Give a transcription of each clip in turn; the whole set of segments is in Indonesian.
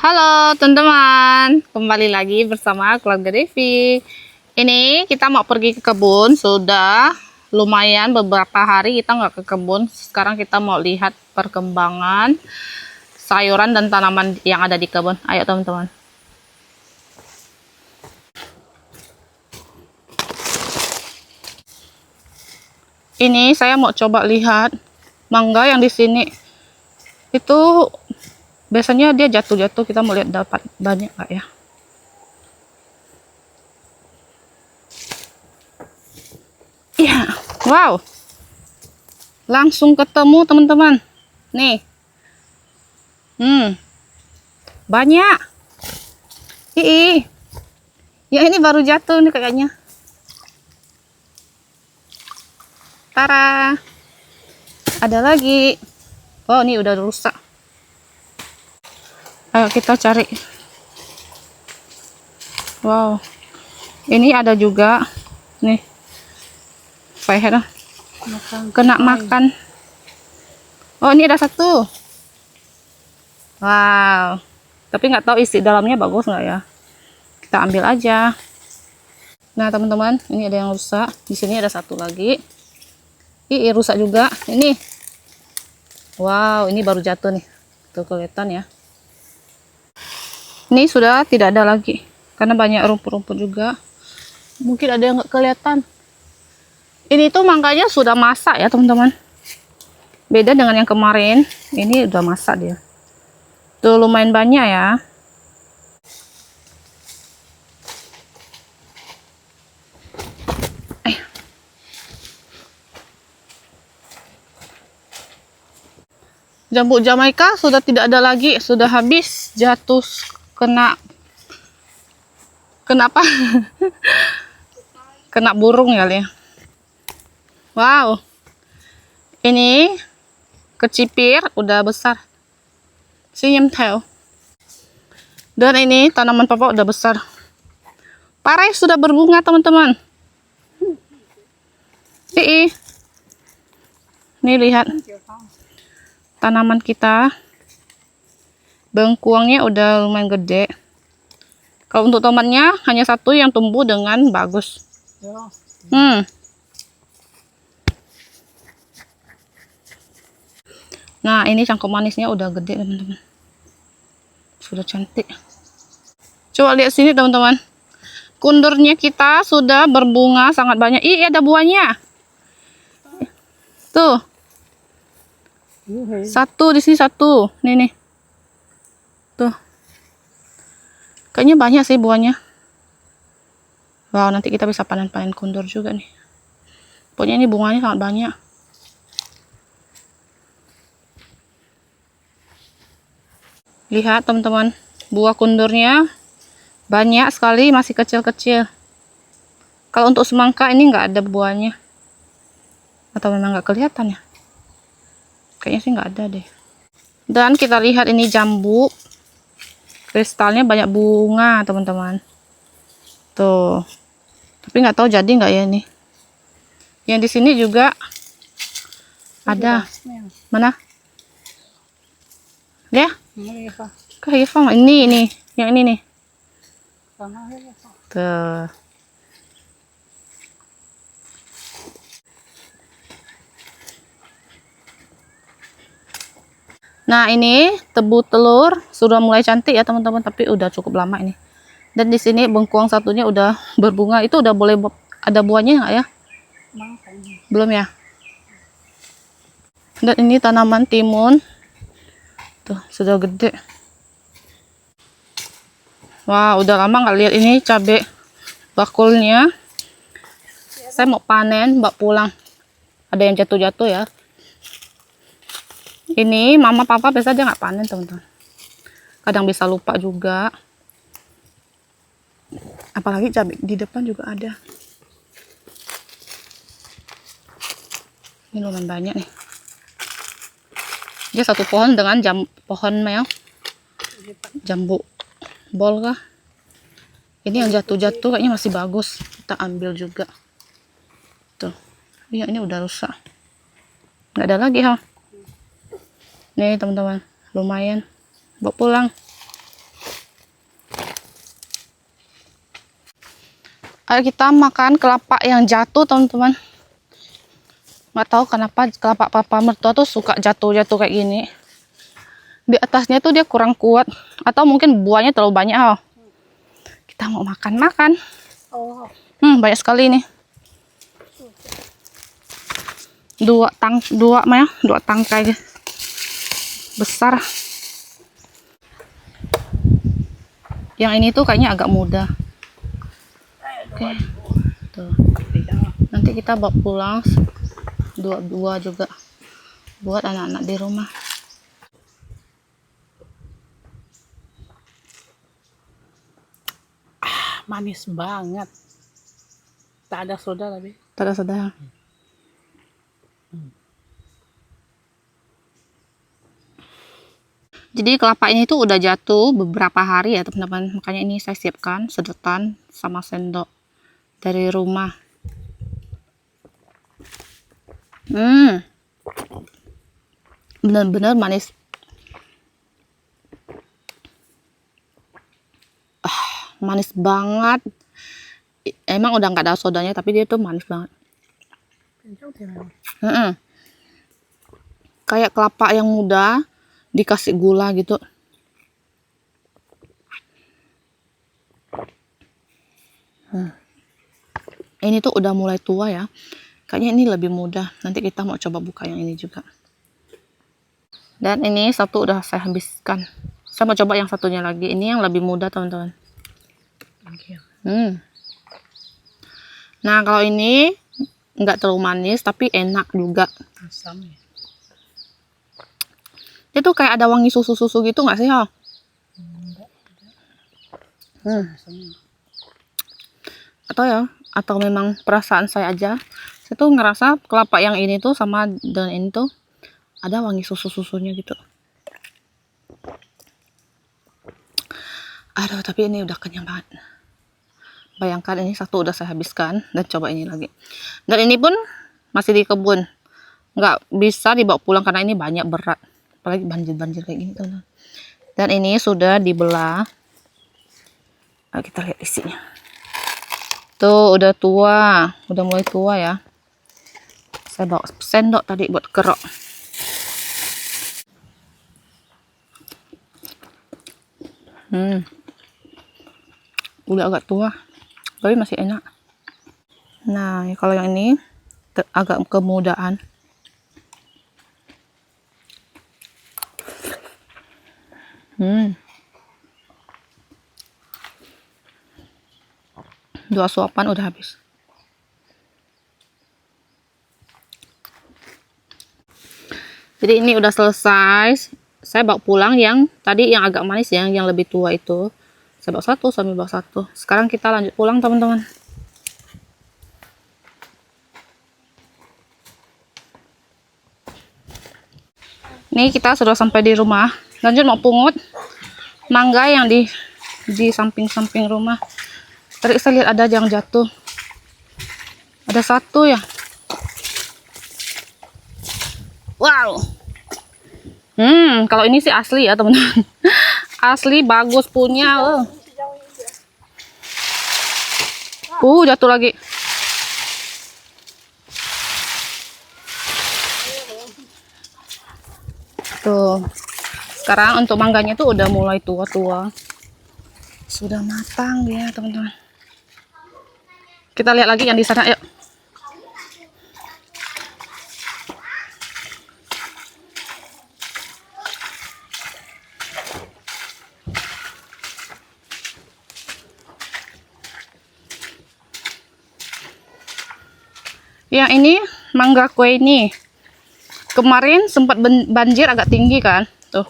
Halo teman-teman, kembali lagi bersama keluarga Devi. Ini kita mau pergi ke kebun, sudah lumayan beberapa hari kita nggak ke kebun. Sekarang kita mau lihat perkembangan sayuran dan tanaman yang ada di kebun. Ayo teman-teman. Ini saya mau coba lihat mangga yang di sini. Itu biasanya dia jatuh-jatuh, kita mau lihat dapat banyak nggak ya. Iya, wow, langsung ketemu teman-teman. Nih, banyak. Ih, ya ini baru jatuh nih kayaknya. Tara, ada lagi. Oh, ini udah rusak. Ayo kita cari. Wow, ini ada juga. Nih, Fahira kena makan. Oh, ini ada satu. Wow, tapi nggak tahu isi dalamnya bagus nggak ya. Kita ambil aja. Nah teman-teman, ini ada yang rusak. Di sini ada satu lagi. Ih, rusak juga. Ini. Wow, ini baru jatuh nih. Tuh kelihatan ya. Ini sudah tidak ada lagi karena banyak rumput-rumput juga. Mungkin ada yang nggak kelihatan. Ini tuh mangganya sudah masak ya teman-teman. Beda dengan yang kemarin. Ini udah masak dia. Tuh lumayan banyak ya. Jambu Jamaika sudah tidak ada lagi, sudah habis, jatuh kena apa? Kena burung kali ya. Wow, ini kecipir udah besar, senyum tahu. Dan ini tanaman papa udah besar. Parai sudah berbunga teman-teman. Nih lihat. Tanaman kita bengkuangnya udah lumayan gede. Kalau untuk tomatnya hanya satu yang tumbuh dengan bagus. Nah ini cangkok manisnya udah gede teman-teman, sudah cantik. Coba lihat sini teman-teman, kundurnya kita sudah berbunga sangat banyak. Ih, ada buahnya tuh. Satu di sini, satu nih tuh, kayaknya banyak sih buahnya. Wow, nanti kita bisa panen-panen kundur juga nih. Pokoknya ini bunganya sangat banyak. Lihat teman-teman, buah kundurnya banyak sekali, masih kecil-kecil. Kalau untuk semangka ini nggak ada buahnya, atau memang nggak kelihatan ya. Kayaknya sih nggak ada deh. Dan kita lihat ini jambu, kristalnya banyak bunga teman-teman. Tuh, tapi nggak tahu jadi nggak ya ini. Yang di sini juga ada. Mana? Ya? Kayak ini, yang ini nih. Tuh. Nah ini tebu telur sudah mulai cantik ya teman-teman, tapi udah cukup lama ini. Dan di sini bengkuang satunya udah berbunga. Itu udah boleh ada buahnya nggak ya? Belum ya. Dan ini tanaman timun, tuh sudah gede. Wah, udah lama nggak lihat ini cabai bakulnya. Saya mau panen, bawa pulang. Ada yang jatuh-jatuh ya. Ini mama papa biasa dia nggak panen teman-teman, kadang bisa lupa juga. Apalagi cabai di depan juga ada. Ini lumayan banyak nih. Dia satu pohon dengan pohon jambu bol kah. Ini yang jatuh-jatuh kayaknya masih bagus, kita ambil juga. Tuh, iya ini udah rusak, nggak ada lagi ha. Nih teman-teman, lumayan, bawa pulang. Ayo kita makan kelapa yang jatuh, teman-teman. Nggak tahu kenapa kelapa papa mertua tuh suka jatuh-jatuh kayak gini. Di atasnya tuh dia kurang kuat, atau mungkin buahnya terlalu banyak. Oh. Kita mau makan-makan. Oh. Banyak sekali nih. Dua tangkai besar. Yang ini tuh kayaknya agak muda. Oke. Tuh. Nanti kita bawa pulang dua juga buat anak-anak di rumah. Manis banget. Tak ada soda tapi. Tak ada soda. Jadi kelapa ini tuh udah jatuh beberapa hari ya teman-teman. Makanya ini saya siapkan sedotan sama sendok dari rumah. Bener-bener manis. Manis banget. Emang udah nggak ada sodanya, tapi dia tuh manis banget. Kayak kelapa yang muda dikasih gula gitu. Ini tuh udah mulai tua ya. Kayaknya ini lebih mudah. Nanti kita mau coba buka yang ini juga. Dan ini satu udah saya habiskan. Saya mau coba yang satunya lagi. Ini yang lebih muda, teman-teman. Nah, kalau ini nggak terlalu manis, tapi enak juga. Asam ya. Itu kayak ada wangi susu-susu gitu nggak sih? Oh? Atau memang perasaan saya aja. Saya tuh ngerasa kelapa yang ini tuh sama dan ini tuh ada wangi susu-susunya gitu. Aduh, tapi ini udah kenyang banget. Bayangkan ini satu udah saya habiskan dan coba ini lagi. Dan ini pun masih di kebun. Nggak bisa dibawa pulang karena ini banyak berat. Apalagi banjir-banjir kayak gini, teman-teman. Dan ini sudah dibelah. Nah, kita lihat isinya. Tuh udah tua, udah mulai tua ya. Saya bawa sendok tadi buat kerok. Udah agak tua, tapi masih enak. Nah, kalau yang ini agak kemudaan. Dua suapan udah habis. Jadi ini udah selesai. Saya bawa pulang yang tadi yang agak manis ya, yang lebih tua itu. Saya bawa satu, sambil bawa satu. Sekarang kita lanjut pulang, teman-teman. Nih kita sudah sampai di rumah. Lanjut mau pungut mangga yang di samping-samping rumah. Tadi saya lihat ada yang jatuh. Ada satu ya. Wow. Kalau ini sih asli ya, teman-teman. Asli bagus punya. Jatuh lagi. Tuh. Sekarang untuk mangganya tuh udah mulai tua-tua. Sudah matang ya, teman-teman. Kita lihat lagi yang di sana, yuk. Yang ini mangga kue ini. Kemarin sempat banjir agak tinggi kan. Tuh.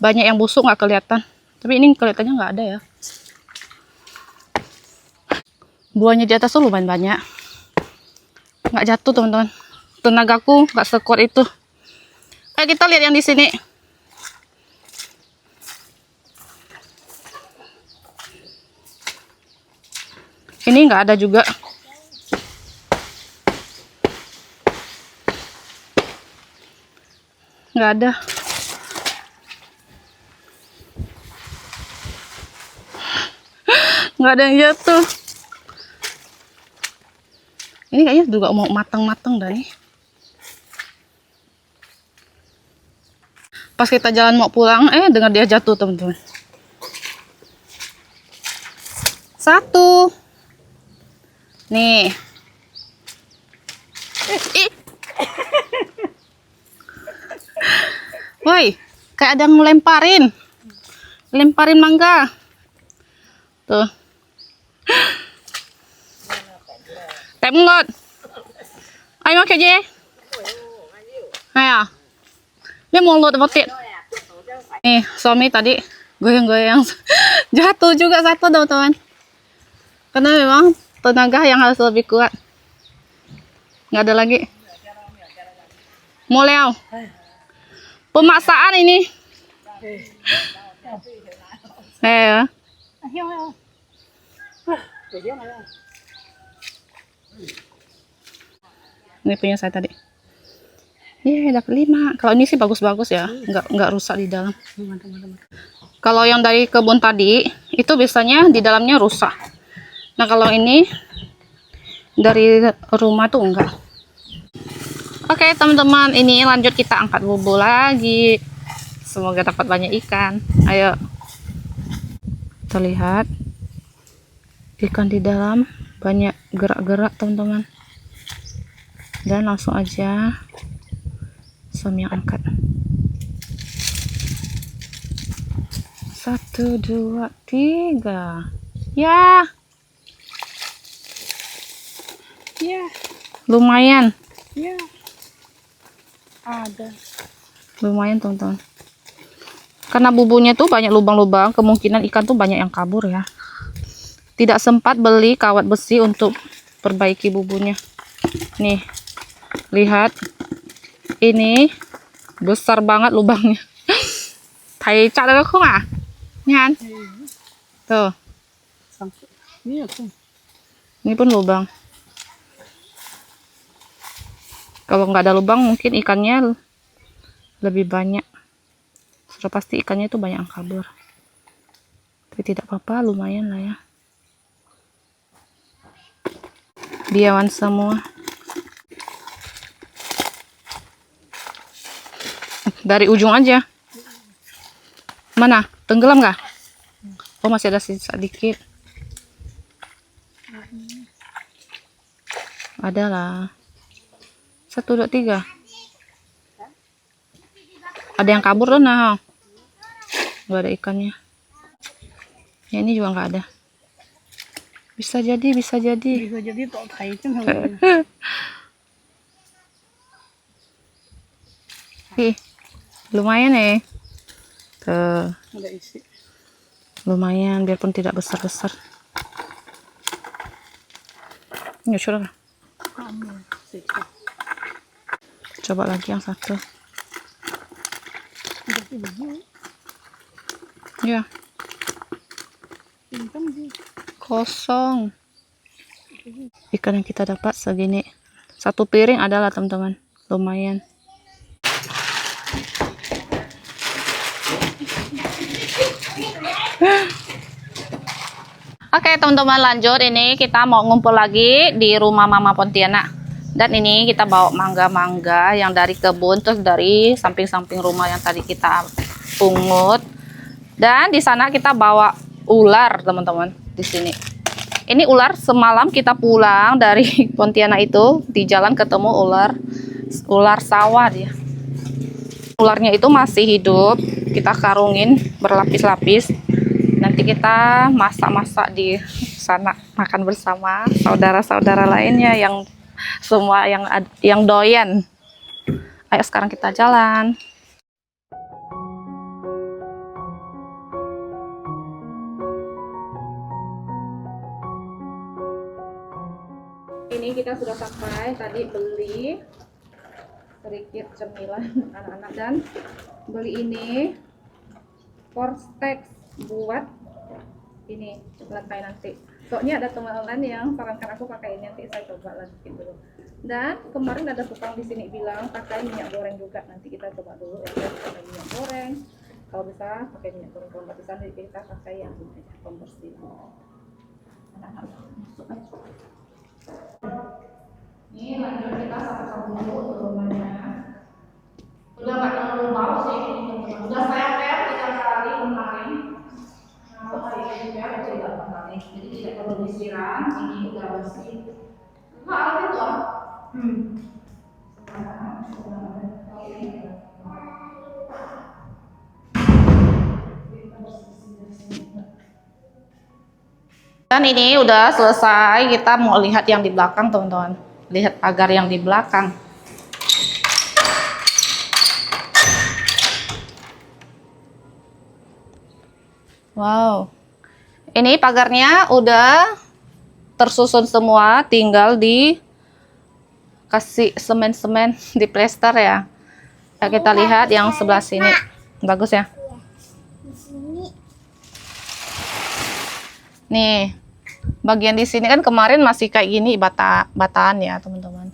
Banyak yang busuk nggak kelihatan. Tapi ini kelihatannya nggak ada ya. Buahnya di atas tuh lumayan banyak. Nggak jatuh, teman-teman. Tenagaku nggak sekuat itu. Ayo kita lihat yang di sini. Ini nggak ada juga. Nggak ada. Nggak ada yang jatuh. Ini kayaknya juga mau matang-matang dah nih. Pas kita jalan mau pulang, dengar dia jatuh teman-teman. Satu. Nih. Ih. Woi, kayak ada yang ngelemparin. Lemparin mangga. Tuh. Tep ngot. Ayo ke je. Ayo. Dia mau lot botit. Nih, suami tadi goyang-goyang. Jatuh juga satu teman-teman. Karena memang tenaga yang harus lebih kuat. Nggak ada lagi. Mau leo. Pemaksaan ini. Ini punya saya tadi. Dapat 5. Kalau ini sih bagus-bagus ya, nggak rusak di dalam. Kalau yang dari kebun tadi itu biasanya di dalamnya rusak. Nah kalau ini dari rumah tuh enggak. Oke teman-teman, ini lanjut kita angkat bubu lagi. Semoga dapat banyak ikan. Ayo. Terlihat ikan di dalam banyak gerak-gerak teman-teman. Dan langsung aja suami yang angkat. 1, 2, 3. Ya. Lumayan. Ada. Lumayan teman-teman. Karena bubunya tuh banyak lubang-lubang, kemungkinan ikan tuh banyak yang kabur ya. Tidak sempat beli kawat besi untuk perbaiki bubunya. Nih. Lihat. Ini besar banget lubangnya. Thấy chặt được không ạ? Nhan. Tuh. Ini pun lubang. Kalau nggak ada lubang mungkin ikannya lebih banyak. Sudah pasti ikannya itu banyak yang kabur. Tapi tidak apa-apa, lumayan lah ya. Biawan semua. Dari ujung aja. Mana? Tenggelam nggak? Oh masih ada sisa dikit. Ada lah. 1, 2, 3. Ada yang kabur tuh nah. Nggak ada ikannya. Ya ini juga nggak ada. Bisa jadi, bisa jadi. Bisa jadi tok thầy chứ. Ih, lumayan ya. Tuh. Ada isi. Lumayan, biarpun tidak besar-besar. Ini sudah. Coba lagi yang satu. Ya. Kosong. Ikan yang kita dapat segini. 1 piring adalah teman-teman. Lumayan. Oke teman-teman, lanjut. Ini kita mau ngumpul lagi di rumah Mama Pontianak. Dan ini kita bawa mangga-mangga yang dari kebun, terus dari samping-samping rumah yang tadi kita pungut. Dan di sana kita bawa ular teman-teman di sini. Ini ular semalam kita pulang dari Pontianak itu, di jalan ketemu ular sawah dia. Ularnya itu masih hidup, kita karungin berlapis-lapis. Nanti kita masak-masak di sana, makan bersama saudara-saudara lainnya yang semua yang doyan. Ayo sekarang kita jalan. Ini kita sudah sampai, tadi beli sedikit cemilan anak-anak dan beli ini Vortex buat ini lantai nanti. Soalnya ada teman-teman yang sarankan aku pakai ini, nanti saya coba lanjutin dulu. Dan kemarin ada tukang di sini bilang pakai minyak goreng juga, nanti kita coba dulu ya, pakai minyak goreng. Kalau bisa pakai minyak goreng, kalau nggak bisa nanti kita pakai yang ini aja, pembersih. Anak-anak masuk aja. Ini lanjut kita sapu-sapu dulu ke rumahnya. Udah nggak terlalu bau sih ini teman-teman. Udah saya pel 3 kali kemarin. Nah, hari ini pel itu udah 4 kali. Jadi tidak perlu disiram. Ini udah bersih. Enggak ada itu ah. Dan ini udah selesai. Kita mau lihat yang di belakang teman-teman. Lihat pagar yang di belakang. Wow, ini pagarnya udah tersusun semua, tinggal dikasih semen-semen di plester ya. Ya kita lihat yang sebelah sini, bagus ya. Nih, bagian di sini kan kemarin masih kayak gini bataan ya teman-teman.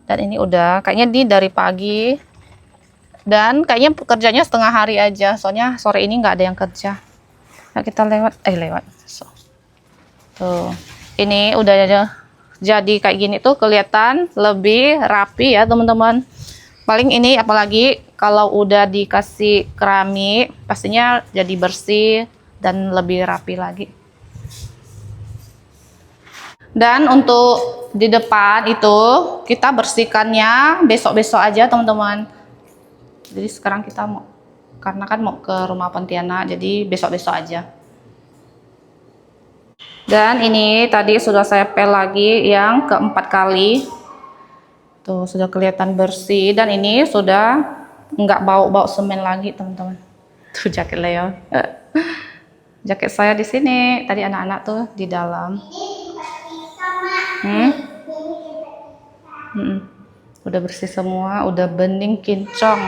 Dan ini udah, kayaknya dari pagi. Dan kayaknya pekerjanya setengah hari aja, soalnya sore ini nggak ada yang kerja. Nah, kita lewat. So. Tuh, ini udah jadi kayak gini tuh kelihatan lebih rapi ya teman-teman. Paling ini apalagi kalau udah dikasih keramik, pastinya jadi bersih dan lebih rapi lagi. Dan untuk di depan itu kita bersihkannya besok-besok aja teman-teman. Jadi sekarang kita mau, karena kan mau ke rumah Pontianak, jadi besok-besok aja. Dan ini tadi sudah saya pel lagi yang keempat kali. Tuh sudah kelihatan bersih dan ini sudah nggak bau-bau semen lagi teman-teman. Tuh jaket Leo. Jaket saya di sini. Tadi anak-anak tuh di dalam. Udah bersih semua, udah bening kincong.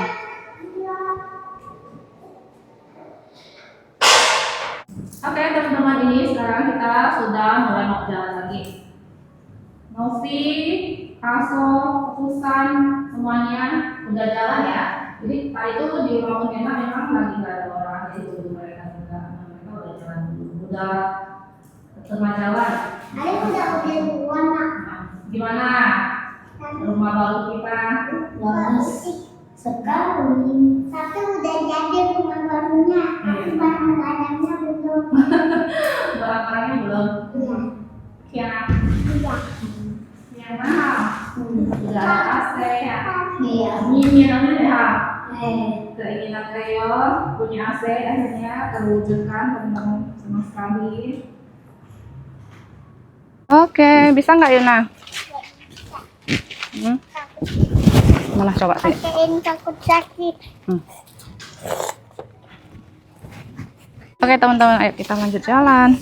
Oke teman-teman, ini sekarang kita sudah mulai mau jalan lagi. Novi, Kaso, Susan, semuanya udah jalan ya. Jadi tadi itu di rumah Pontianak memang lagi nggak ada orang, jadi tunggu mereka juga. Mereka udah jalan dulu, udah tengah jalan. Ada udah duluan nak. Gimana? Rumah baru kita? Bagus sekali. Satu udah jadi rumah barunya. Barang-barangnya belum. Barang-barangnya belum? Iya. Ya. Iya. Yang mahal? Udah ada AC ya? Iya. Nyinyirannya ya? Keinginan Leo punya AC akhirnya terwujudkan teman-teman, senang sekali. Oke, bisa nggak Yuna? Mana coba sih? Pakein takut sakit. Oke teman-teman, ayo kita lanjut jalan.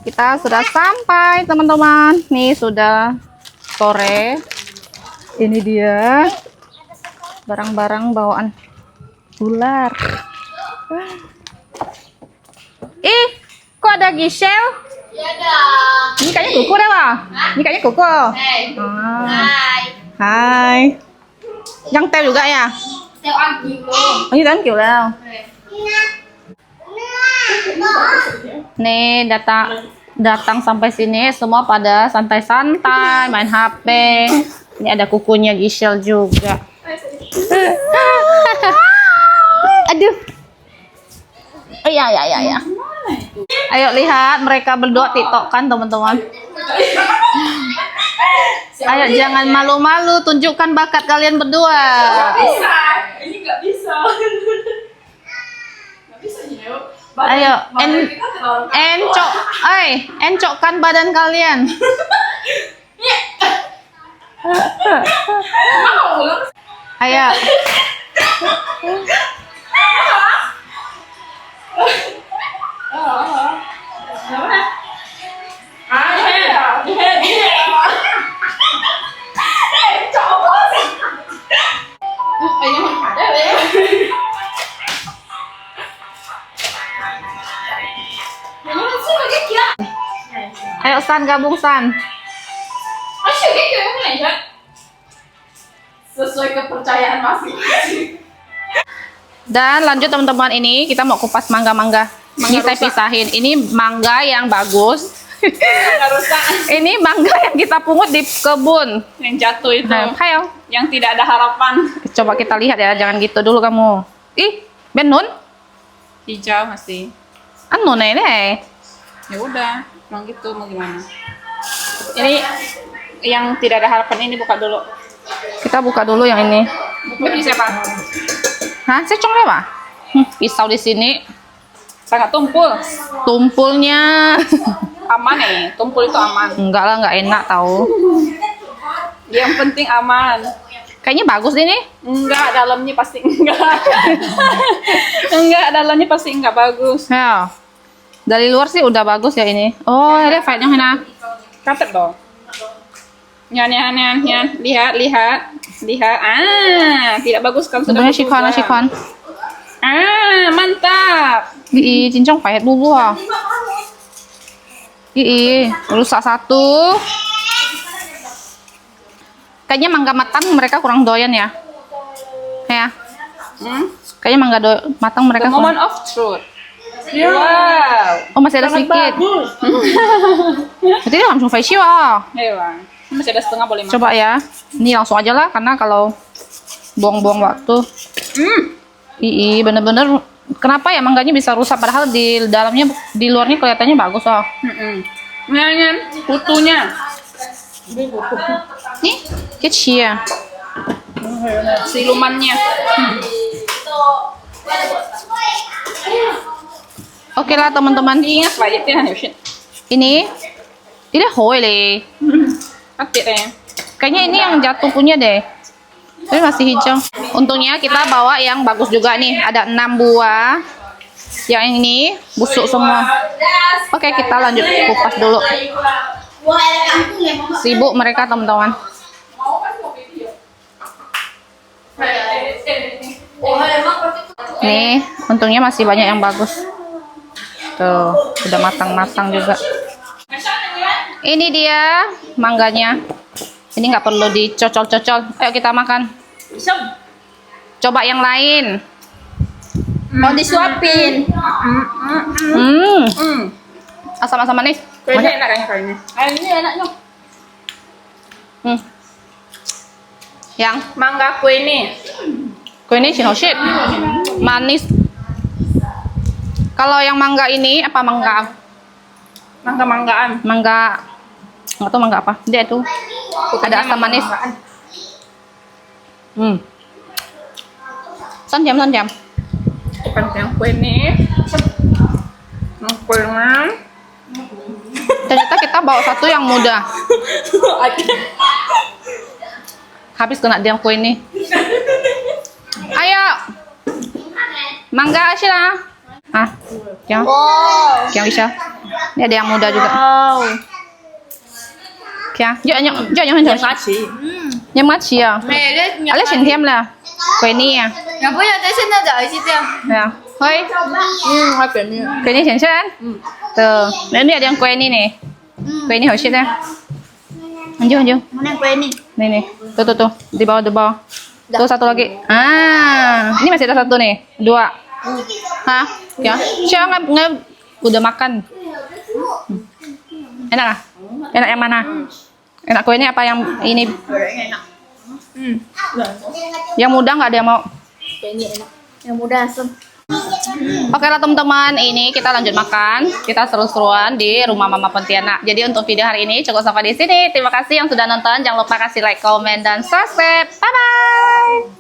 Kita sudah sampai teman-teman. Nih sudah sore. Ini dia barang-barang bawaan ular. Ih, kok ada Gisel? Iya dong. Ini kayaknya kuku deh, Wah. Ini kayaknya kuku. Hai. Ah. Hai. Hai. Yang teo juga ya? Teo ăn nhiều luôn. Oh, ini kan kiểu nào? Nih datang sampai sini semua pada santai-santai main HP. Ini ada kukunya Gisel juga. Aduh. Oh, ya. Ayo lihat mereka berdua TikTok kan teman-teman. Ayo jangan malu-malu, tunjukkan bakat kalian berdua. Bisa. Ini nggak bisa. Nggak bisa Nyo. Ayo, Kita terlalu encokkan badan kalian. Ayo. Ayo San, gabung San. sesuai kepercayaan masing-masing. Dan lanjut teman-teman, ini kita mau kupas mangga-mangga. Ini saya pisahin. Ini mangga yang bagus. Nggak rusak. Ini mangga yang kita pungut di kebun. Yang jatuh itu. Nah, hayo. Yang tidak ada harapan. Coba kita lihat ya, jangan gitu dulu kamu. Ih, benun? Hijau masih. Anu nih. Ya udah, emang gitu mau gimana. Ini yang tidak ada harapan ini buka dulu. Kita buka dulu yang ini. Ini siapa? Hah, saya cong lewat. Pisau di sini. Sangat tumpul. Tumpulnya. Aman nih, tumpul itu aman. Enggak lah, enggak enak tahu. Yang penting aman. Kayaknya bagus ini. Enggak, dalamnya pasti enggak. Enggak, dalamnya pasti enggak bagus. Ya. Dari luar sih udah bagus ya ini. Oh, ini fightnya Hina. Katet dong. Nyan. Lihat. Ah, tidak bagus kan sudah. Sebenarnya berubah. shikwan. Ah, mantap. Ii, cincong pahit bubu ah. Ii, rusak satu. Kayaknya mangga matang mereka kurang doyan ya. Ya. Kayaknya mangga matang mereka The kurang. moment of truth. Wow. Oh, masih ada sedikit. Berarti dia langsung facial ah. Hewan. Masih ada setengah boleh makan. Coba ya. Ini langsung aja lah karena kalau buang-buang waktu. Ii, bener-bener kenapa ya mangganya bisa rusak padahal di dalamnya, di luarnya kelihatannya bagus ah. Nyan, kutunya. Nih, kecil. Silumannya. Oke lah teman-teman. Ingat Pak, itu hanya shit. Ini hoi le. Hati deh. Kayaknya ini yang jatuh punya deh. Tapi masih hijau. Untungnya kita bawa yang bagus juga nih. Ada 6 buah. Yang ini busuk semua. Oke, kita lanjut kupas dulu. Sibuk mereka teman-teman. Nih, untungnya masih banyak yang bagus. Tuh, udah matang-matang juga. Ini dia mangganya. Ini nggak perlu dicocol-cocol. Ayo kita makan. Coba yang lain. Mau disuapin. Asam-asam manis. Kayaknya enak kayaknya. Ini enaknya. Yang Mangga kue ini. kue ini shinoship. Manis. Kalau yang mangga ini apa mangga? Mangga-manggaan. Mangga. Nggak tahu mangga apa. Dia tuh. Ada asam manis. Sanjam. Bukan yang kue ini. Kuenya. Ternyata kita bawa satu yang muda. Habis kena dia kue ini. Ayo. Mangga Asyila. Yang bisa. Ini ada yang muda juga. Wow. Kya, jangan. Kasih. Yang machi ya. Ada sentiam lah. Kue ini ya. 要不要在现在找一些这样？ Ya. Hoi. Kue ini sensen. Tuh. Nah, ini ada yang kue ini nih. Kue ini hoshit ya. Lanjut. Mana kue ini? Nih. Tuh. Di bawah. Tuh satu lagi. Ini masih ada satu nih. 2. Hah? Ya. Siapa nggak udah makan? Enak ah? Enak yang mana? Enak kue ini apa yang ini? Enak. Yang muda nggak ada yang mau? Ini enak. Yang muda asam. Oke lah teman-teman, ini kita lanjut makan. Kita seru-seruan di rumah Mama Pontianak. Jadi untuk video hari ini cukup sampai di sini. Terima kasih yang sudah nonton. Jangan lupa kasih like, comment, dan subscribe. Bye bye.